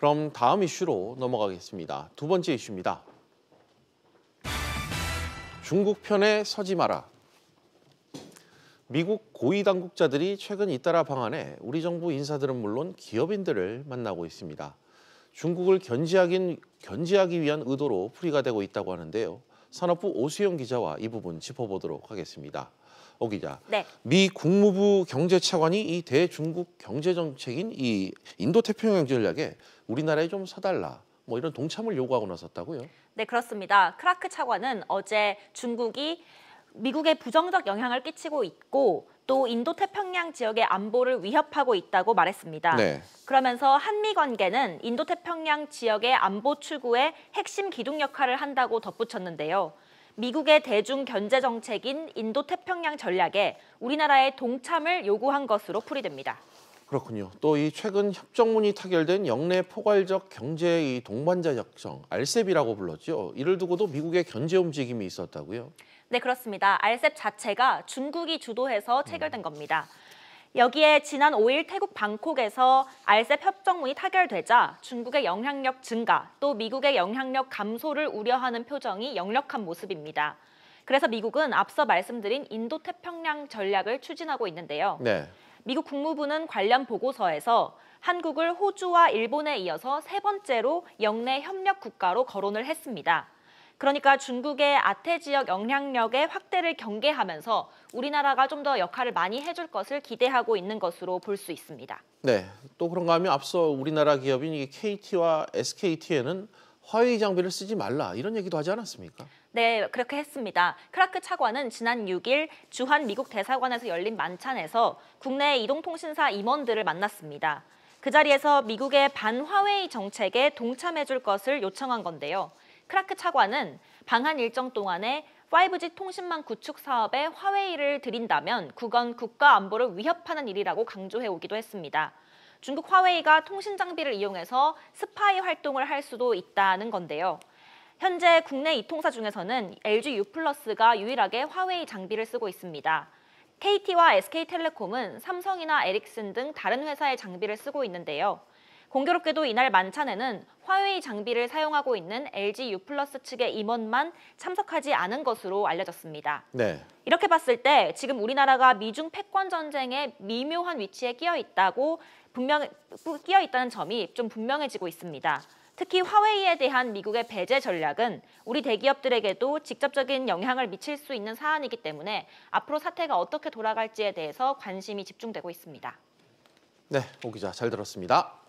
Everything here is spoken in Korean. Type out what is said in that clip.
그럼 다음 이슈로 넘어가겠습니다. 두 번째 이슈입니다. 중국 편에 서지 마라. 미국 고위 당국자들이 최근 잇따라 방한해 우리 정부 인사들은 물론 기업인들을 만나고 있습니다. 중국을 견제하기 위한 의도로 풀이가 되고 있다고 하는데요. 산업부 오수영 기자와 이 부분 짚어보도록 하겠습니다. 오 기자, 네. 미 국무부 경제차관이 이 대중국 경제정책인 이 인도태평양 전략에 우리나라에 좀 서달라, 이런 동참을 요구하고 나섰다고요? 네, 그렇습니다. 크라크 차관은 어제 중국이 미국에 부정적 영향을 끼치고 있고 또 인도태평양 지역의 안보를 위협하고 있다고 말했습니다. 네. 그러면서 한미 관계는 인도태평양 지역의 안보 추구에 핵심 기둥 역할을 한다고 덧붙였는데요. 미국의 대중 견제 정책인 인도태평양 전략에 우리나라의 동참을 요구한 것으로 풀이됩니다. 그렇군요. 또 이 최근 협정문이 타결된 영내 포괄적 경제 동반자 협정, RCEP이라고 불렀죠. 이를 두고도 미국의 견제 움직임이 있었다고요? 네, 그렇습니다. RCEP 자체가 중국이 주도해서 체결된 겁니다. 여기에 지난 5일 태국 방콕에서 RCEP 협정문이 타결되자 중국의 영향력 증가, 또 미국의 영향력 감소를 우려하는 표정이 역력한 모습입니다. 그래서 미국은 앞서 말씀드린 인도태평양 전략을 추진하고 있는데요. 네. 미국 국무부는 관련 보고서에서 한국을 호주와 일본에 이어서 세 번째로 영내 협력 국가로 거론을 했습니다. 그러니까 중국의 아태 지역 영향력의 확대를 경계하면서 우리나라가 좀 더 역할을 많이 해줄 것을 기대하고 있는 것으로 볼 수 있습니다. 네, 또 그런가 하면 앞서 우리나라 기업인 이 KT와 SKT에는 화웨이 장비를 쓰지 말라 이런 얘기도 하지 않았습니까? 네, 그렇게 했습니다. 크라크 차관은 지난 6일 주한 미국 대사관에서 열린 만찬에서 국내 이동통신사 임원들을 만났습니다. 그 자리에서 미국의 반화웨이 정책에 동참해줄 것을 요청한 건데요. 크라크 차관은 방한 일정 동안에 5G 통신망 구축 사업에 화웨이를 들인다면 그건 국가 안보를 위협하는 일이라고 강조해 오기도 했습니다. 중국 화웨이가 통신 장비를 이용해서 스파이 활동을 할 수도 있다는 건데요. 현재 국내 이통사 중에서는 LG U+가 유일하게 화웨이 장비를 쓰고 있습니다. KT와 SK텔레콤은 삼성이나 에릭슨 등 다른 회사의 장비를 쓰고 있는데요. 공교롭게도 이날 만찬에는 화웨이 장비를 사용하고 있는 LG U+ 측의 임원만 참석하지 않은 것으로 알려졌습니다. 네. 이렇게 봤을 때 지금 우리나라가 미중 패권 전쟁의 미묘한 위치에 끼어 있다는 점이 좀 분명해지고 있습니다. 특히 화웨이에 대한 미국의 배제 전략은 우리 대기업들에게도 직접적인 영향을 미칠 수 있는 사안이기 때문에 앞으로 사태가 어떻게 돌아갈지에 대해서 관심이 집중되고 있습니다. 네, 오 기자 잘 들었습니다.